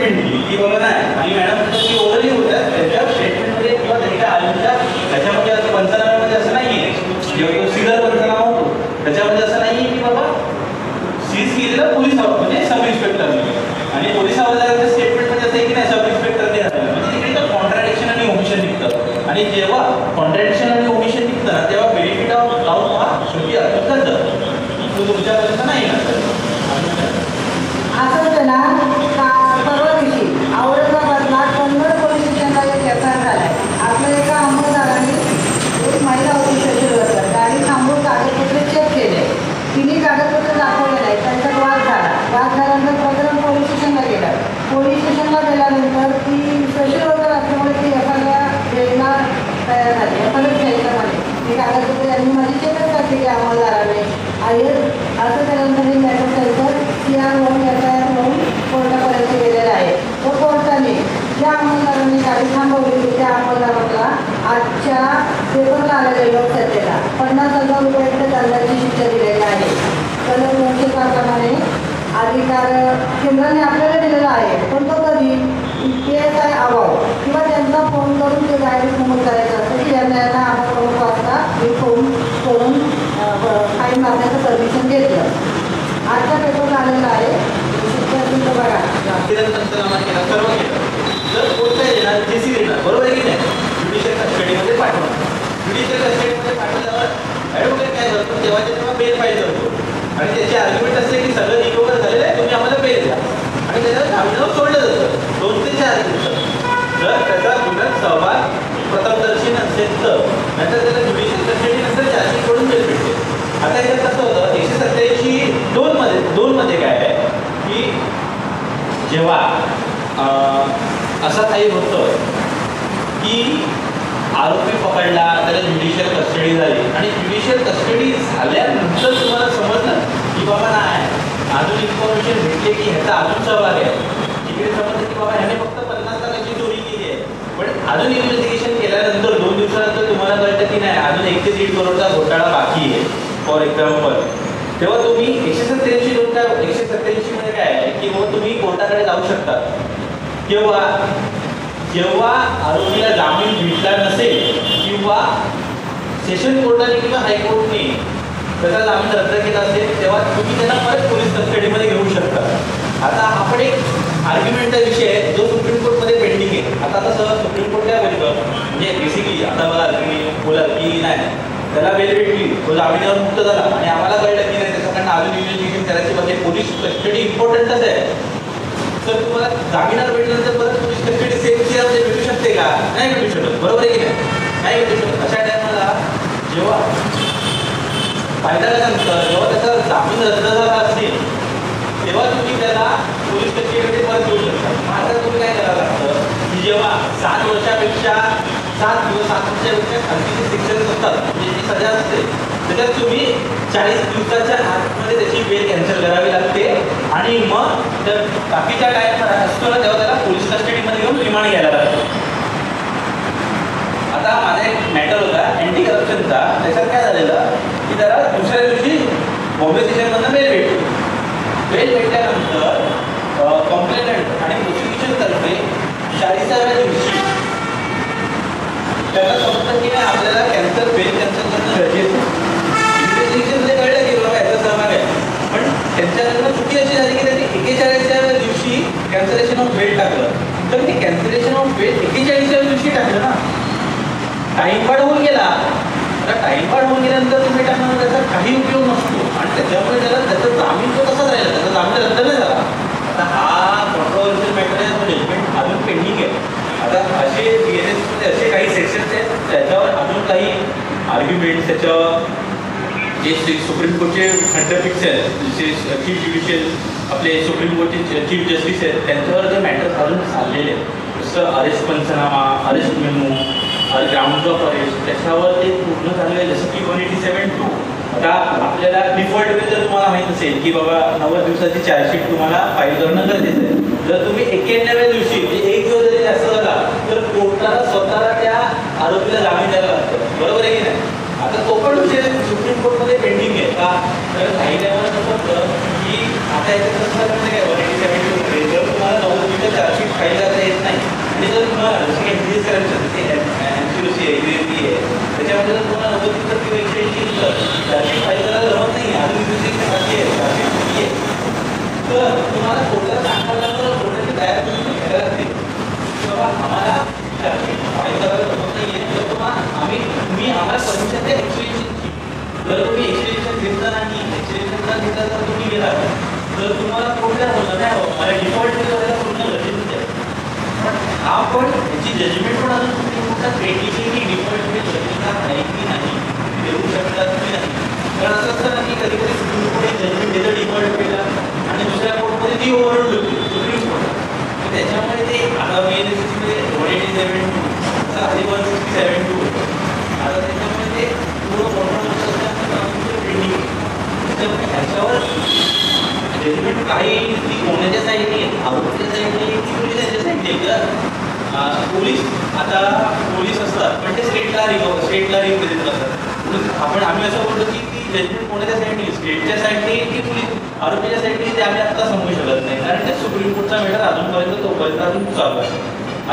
स्टेटमेंट दिली की बाबा नाही आणि मॅडम ती ओरली होत्या त्यांच्या स्टेटमेंटमध्ये किंवा त्यांच्या आलेल्या त्याच्यामध्ये असं पंचनाम्यामध्ये असं नाही आहे जेव्हा तो सिलर पंचनामा होतो त्याच्यामध्ये असं नाही आहे की बाबा सीज केलेलं पोलीस म्हणजे सब इन्स्पेक्टरने आणि पोलीस हवालदाराच्या स्टेटमेंटमध्ये असं आहे की नाही सब इन्स्पेक्टरने म्हणजे तिकडे कॉन्ट्राडिक्शन आणि ओमिशन निघतं आणि जेव्हा कॉन्ट्राडिक्शन आणि ओमिशन निघतं ना तेव्हा बेनिफिट ऑफ डाऊट हा शेवटी अर्थ जातं तो तुमच्यापर्यंत नाही ना असं होतं ना परवा दिवशी औरंगाबादला कन्नड पोलीस स्टेशनला एक एफआयआर झालाय. आपल्या एका अंमलदाराने एक महिला होती सोशल वर्कर गाडी थांबवून कागदपत्र चेक केले. तिने कागदपत्र दाखवले नाही. त्यांच्यात वाद झाल्यानंतर प्रकरण पोलीस स्टेशनला गेलं. पोलीस स्टेशनला गेल्यानंतर ती सोशल वर्कर असल्यामुळे ती एफआयआर द्यायला तयार झाली. एफआयआर घ्यायचं म्हणे ती कागदपत्र यांनी माझी चेकच टाकली अंमलदाराने आहे असं त्यानंतर हे मॅटर त्यांचं सीआर होऊन एफआयआर होऊन कोर्टापर्यंत गेलेलं आहे. तो कोर्टाने ज्या अंमलदारांनी गाडी थांबवली त्या अंमलदाराला आजच्या पेपरला आलेल्या लोकसत्तेला 50,000 रुपयांच्या दंडाची शिक्षा दिलेली आहे. कलम 204 प्रमाणे अधिकार केंद्राने आपल्याला दिलेला आहे. पण तो कधी PSI अभाव किंवा त्यांचा फोन करून ते डायरेक्ट नमूद करायचं असतं की यांना आपण प्रमुख वाजता हे फोन करून फाईन मारण्याचं परमिशन घेतलं. आजच्या पेपरला आलेला आहे. शिक्षण बघा पंचनामा केला सर्व केलं जर कोर्ट येणार JC देणार बरोबर आहे की नाही ज्युडिशियल कस्टडीमध्ये पाठवणार ज्युडिशियल कस्टडीमध्ये पाठवल्यावर ॲडव्होकेट काय करतो तेव्हा तेव्हा बेल पाहिजे होतो आणि त्याचे आर्ग्युमेंट असते की सगळं रिकव्हर झालेलं आहे तुम्ही आम्हाला बेल द्या आणि त्याच्यावर जामिनावर सोडलं जातं 2 ते 4 दिवसात. जर त्याचा गुन्ह्यात सहभाग प्रथमदर्शी नसेल तर नंतर त्याला ज्युडिशियल कस्टडी नंतर चार्जशीट करून बेल भेटते. आता याच्यात कसं होतं 187 2 मध्ये काय आहे की जेव्हा असं काही होतं की आरोपी पकडला त्याला ज्युडिशियल कस्टडी झाली आणि ज्युडिशियल कस्टडी झाल्यानंतर तुम्हाला समजलं की बाबा नाही अजून इन्फॉर्मेशन भेटले की ह्याचा अजून सहभाग आहे तिकडे समजलं की बाबा ह्याने फक्त 50 लाखाची चोरी केली आहे पण अजून इन्व्हेस्टिगेशन केल्यानंतर 2 दिवसानंतर तुम्हाला कळतं की नाही अजून 1 ते 1.5 करोडचा घोटाळा बाकी आहे फॉर एक्झाम्पल तेव्हा तुम्ही 187 मध्ये काय आहे की मग तुम्ही कोर्टाकडे जाऊ शकता जेव्हा आरोपीला जामीन भेटला नसेल किंवा सेशन कोर्टाने किंवा हायकोर्टने त्याचा जामीन रद्द केला असेल तेव्हा तुम्ही त्यांना परत पोलीस कस्टडीमध्ये घेऊ शकता. आता आपण एक आर्ग्युमेंटचा विषय आहे जो सुप्रीम कोर्टमध्ये पेंडिंग आहे. आता तसं सुप्रीम कोर्ट काय बोलतं म्हणजे बेसिकली आता बघा तुम्ही बोला की नाही त्याला बेल भेटली तो जामिनावर मुक्त झाला आणि आम्हाला कळलं की नाही त्याच्याकडनं अजून इन्व्हेस्टिगेशन करायची म्हणजे पोलीस कस्टडी इम्पॉर्टंटच आहे. तर तुम्हाला जामिनावर भेटल्यानंतर परत पोलीस कस्टडी सेफमध्ये भेटू शकते का नाही भेटू शकत बरोबर आहे की नाही भेटू शकत. अशा टायमाला जेव्हा फायदा झाल्यानंतर जेव्हा त्याचा जामीन रद्द झाला असेल तेव्हा तुम्ही त्याला पोलीस कस्टडीमध्ये परत घेऊ शकता. मात्र तुम्ही काय करावं लागतं की जेव्हा 7 वर्षापेक्षा 7 किंवा 7 वर्षापेक्षा खालची शिक्षण असतात म्हणजे जी सजा असते त्याच्यात तुम्ही 40 दिवसाच्या आतमध्ये त्याची बेल कॅन्सल करावी लागते आणि मग जर बाकीच्या टाइम असतो ना तेव्हा त्याला पोलीस कस्टडीमध्ये घेऊन रिमांड घ्यायला लागतो. आता माझा एक मॅटर होता अँटी करप्शनचा. त्याच्यात काय झालेलं की त्याला दुसऱ्या दिवशी बॉम्बे स्टेशनमधनं बेल भेटली. बेल भेटल्यानंतर कॉम्प्लेनंट आणि प्रोसिक्युशनतर्फे 40व्या दिवशी त्याला समजतं की नाही आपल्याला बेल कॅन्सल करणं गरजेचं आहे. इन्व्हेस्टिगेशनमध्ये कळलं की बाबा याचा सहभाग आहे पण त्यांच्याकडनं चुकी अशी झाली की त्यांनी 41व्या दिवशी कॅन्सलेशन ऑफ बेल टाकलं. तर ते कॅन्सलेशन ऑफ बेल 41व्या दिवशी टाकलं ना टाईम पाड होऊन गेला. आता टाईम पाड होऊन गेल्यानंतर तुम्ही टाकणार त्याचा काही उपयोग नसतो आणि त्याच्यामुळे त्याला त्याचा जामीन तो कसा राहिला त्याचा जामीन रद्द नाही झाला. आता हा कॉन्ट्रोवर्शियल मॅटर आहे जजमेंट अजून पेंडिंग आहे. आता असे BNS असे काही सेक्शन्स आहेत त्याच्यावर अजून काही आर्ग्युमेंट्स त्याच्यावर जे सुप्रीम कोर्टचे खंडपीठ आहेत जसे चीफ ज्युडिशियल आपले सुप्रीम कोर्टचे चीफ जस्टिस आहेत त्यांच्यावर जे मॅटर अजून चाललेले आहेत जसं अरेस्ट पंचनामा arrest memo ground of arrest त्याच्यावर ते पूर्ण झालेलं आहे. जसं की 187(2) आता आपल्याला डिफॉल्ट वे जर तुम्हाला माहीत असेल की बाबा 90 दिवसाची चार्जशीट तुम्हाला फाईल करणं गरजेचं आहे. जर तुम्ही 91व्या दिवशी म्हणजे 1 दिवस जरी जास्त झाला तर कोर्टाला स्वतःला त्या आरोपीला जामीन द्यायला लागतं बरोबर आहे की नाही. आता तो पण विषय सुप्रीम कोर्टमध्ये पेंडिंग आहे का तर काही टायमाला कसं होतं की आता याच्यात कसं काय 187(2) जर तुम्हाला 90 दिवसाची चार्जशीट फाईल करता येत नाही. आणि जर तुम्हाला जसं की एनडीएस करप्शन एनसीओसी आहे UAP आहे त्याच्यामध्ये जर तुम्हाला 90% किंवा 180 चार्जशीट फाईल करायला जमत नाही अजून दुसरी बाकी आहे चार्जशीट आहे तर तुम्हाला कोर्टाला सांगायला लागतं कोर्टाची तयार तुम्ही घ्यायला लागते बाबा आम्हाला चार्जशीट फाईल करायला जमत नाही आहे तर तुम्ही आम्हाला परमिशन द्या एक्सटेन्शनची. जर तुम्ही एक्सटेन्शन घेतला नाही एक्सटेन्शन न घेतला तर तुम्ही गेला तर तुम्हाला कोर्टाला बोलणार नाही मला डिफॉल्ट करायला पूर्ण गरजेचं आहे. पण हा पण याची जजमेंट पण अजून सुप्रीम कोर्टात भेटली की डिफॉल्ट गरजेचा आहे की नाही देऊ शकतात की नाही. कारण असं असतं ना की कधी कधी सुप्रीम कोर्ट जजमेंट देतं डिफॉल्ट केला आणि दुसऱ्या कोर्टमध्ये ती ओव्हररूल होती सुप्रीम कोर्टात. त्याच्यामुळे ते आता BNSCमध्ये 187 आधी 167 होतं आता त्याच्यामुळे ते पूर्ण पेंडिंग ह्याच्यावर जजमेंट काही ती कोणाच्या साईडने आरोपीच्या साईडने ती पोलिसांच्या साईडने पोलीस आता पोलीस असतात पण ते स्टेटला रिप्रेझेंट करतात. आम्ही असं बोलतो की ती जजमेंट कोणाच्या साईडने स्टेटच्या साईडने की पोलीस आरोपीच्या साईडने ते आम्ही आता समजू शकत नाही कारण ते सुप्रीम कोर्टचा मॅटर अजूनपर्यंत तोपर्यंत अजून चालू आहे.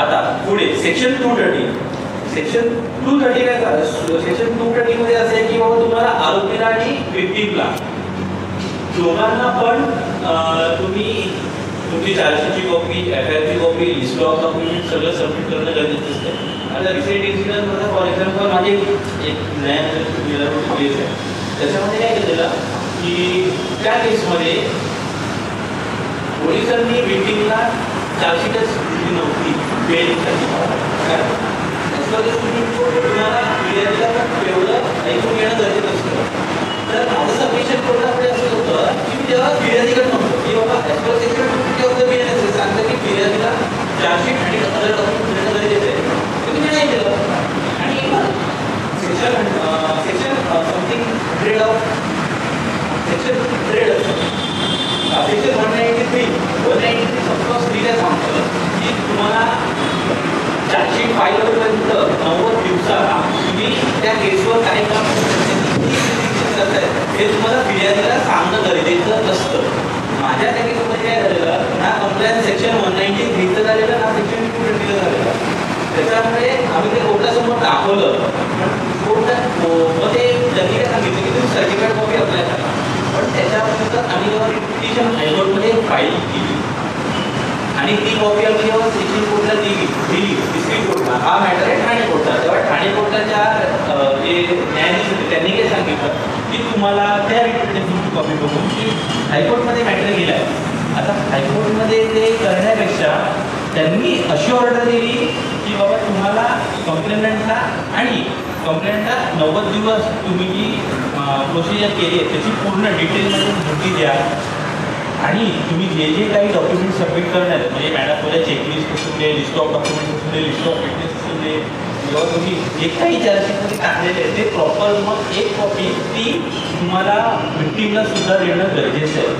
आता पुढे सेक्शन 230 काय झालं सेक्शन 230 मध्ये असं आहे की बाबा तुम्हाला आरोपीला आणि विक्टिमला दोघांना पण तुम्ही तुमची चार्जशीटची कॉपी FIRची कॉपी लिस्ट ऑफ डॉक्युमेंट सगळं सबमिट करणं गरजेचं असतं. आता रिसेंट इन्सिडेंटमध्ये फॉर एक्झाम्पल माझे एक न्यायालयाचं केस आहे त्याच्यामध्ये काय केलेलं की त्या केसमध्ये पोलिसांनी विक्टिमला चार्जशीटच दिली नव्हती बेलसाठी तुम्हाला फिर्यादीला एवढं ऐकून घेणं गरजेचं असतं. तर माझं सबमिशन कोर्टामध्ये असं होतं की मी जेव्हा फिर्यादीकडे नव्हतं की बाबा सेक्शन सांगतं की फिर्यादीला चार्जशीट आणि अदर डॉक्युमेंट देणं गरजेचं आहे ते तुम्ही नाही केलं आणि section something 100 of section 193 of course ठीक आहे सांगतं की तुम्हाला चार्जशीट फाईल होईपर्यंत 90 दिवसाला तुम्ही त्या केसवर काय काम करताय हे तुम्हाला फिर्यादीला सांगणं गरजेचं नसतं. माझ्या त्या केसमध्ये काय झालेलं ना कंप्लेंट सेक्शन 193 झालेलं ना सेक्शन 230 झालेलं त्याच्यामुळे आम्ही ते कोर्टासमोर दाखवलं कोर्टात मग ते त्यांनी काय सांगितलं की तुम्ही सर्टिफाईड कॉपी अप्लाय करा पण त्याच्यानंतर आम्ही जेव्हा पिटिशन हायकोर्टमध्ये फाईल केली आणि ती कॉपी आम्ही जेव्हा सेशन कोर्टला दिली डिस्ट्रिक्ट कोर्टला हा मॅटर आहे ठाणे कोर्टला तेव्हा ठाणे कोर्टाच्या जे न्यायाधीश होते त्यांनी काय सांगितलं की तुम्हाला त्या रिप्रेझेंटेटिव्हची कॉपी बघून की हायकोर्टमध्ये मॅटर गेला आहे. आता हायकोर्टमध्ये ते करण्यापेक्षा त्यांनी अशी ऑर्डर दिली की बाबा तुम्हाला कंप्लेंटला आणि कंप्लेंटला 90 दिवस तुम्ही जी प्रोसिजर केली आहे त्याची पूर्ण डिटेलमध्ये माहिती द्या आणि तुम्ही जे काही डॉक्युमेंट सबमिट करणार म्हणजे मॅडम बोला चेकलिस्ट असून दे लिस्ट ऑफ डॉक्युमेंट असून दे लिस्ट ऑफ फिटनेस असून दे किंवा तुम्ही जे काही चार्जशीटमध्ये टाकलेले आहे ते प्रॉपर मग एक कॉपी ती तुम्हाला विक्टीमला सुद्धा देणं गरजेचं आहे.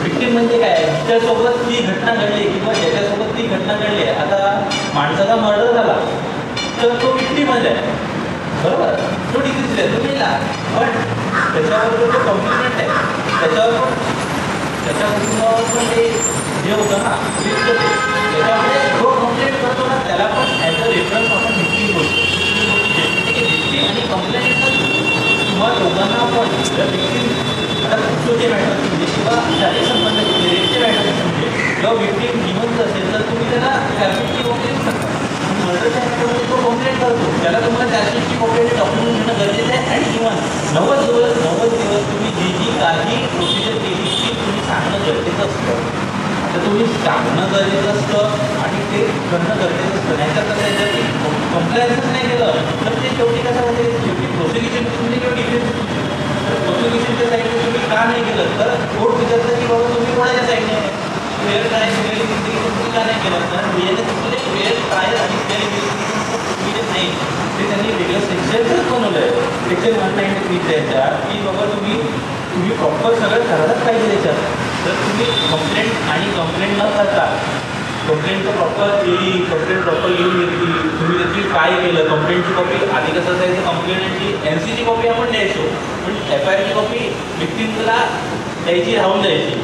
विक्टीम म्हणजे काय ज्याच्यासोबत ती घटना घडली किंवा ज्याच्यासोबत ती घटना घडली आहे आता माणसाचा मर्डर झाला तर तो विक्टीमच आहे बरोबर तो डिसीज आहे तो मेला पण त्याच्यावर जो कॉम्प्लिमेंट आहे त्याच्यावर पण त्याच्या कुटुंबावर पण ते जे होतं ना त्याच्यामध्ये जो कंप्लेंट करतो ना त्याला पण ॲज अ रेफरन्स आपण विक्टीम बोलतो विक्टीम आणि कंप्लेंट तुम्हा दोघांना पण जर विक्टीम आता कुठचे मॅटर म्हणजे किंवा शारीरिक संबंध रेपचे मॅटर म्हणजे जेव्हा विक्टीम जिवंत असेल तर तुम्ही त्याला चार्जशीटची कॉपी देऊ शकता. मर्डरच्या मॅटरमध्ये तो कंप्लेंट करतो त्याला तुम्हाला चार्जशीटची कॉपी आणि डॉक्युमेंट घेणं गरजेचं आहे आणि इव्हन 90 दिवस तुम्ही जी काही प्रोसिजर केली ती तुम्ही सांगणं गरजेचं असतं. आता तुम्ही सांगणं गरजेचं असतं आणि ते करणं गरजेचं असतं नाहीतर कसं आहे जर ती कंप्लायन्सच नाही केलं तर ते शेवटी कसं होते शेवटी प्रोसिक्युशन तुमची किंवा डिफेन्स प्रोसिक्युशनच्या साईडने तुम्ही का नाही केलं तर कोर्ट विचारतं की बाबा तुम्ही कोणाच्या साईडने वेळ काय तुम्ही का नाही केलं तर वेळ काय आणि नाही ते त्यांनी वेगळं सेक्शनच बनवलं आहे सेक्शन 193 त्याच्यात की बाबा तुम्ही प्रॉपर सगळं करायलाच पाहिजे त्याच्यात तर तुम्ही कंप्लेंट आणि कंप्लेंट न करता कंप्लेंट प्रॉपर केली कंप्लेंट प्रॉपर लिहून घेतली तुम्ही त्याची काय केलं कंप्लेंटची कॉपी आधी कसं असायचं कंप्लेंटची NCची कॉपी आपण द्यायचो पण FIRची कॉपी विक्टिमला द्यायची राहून जायची.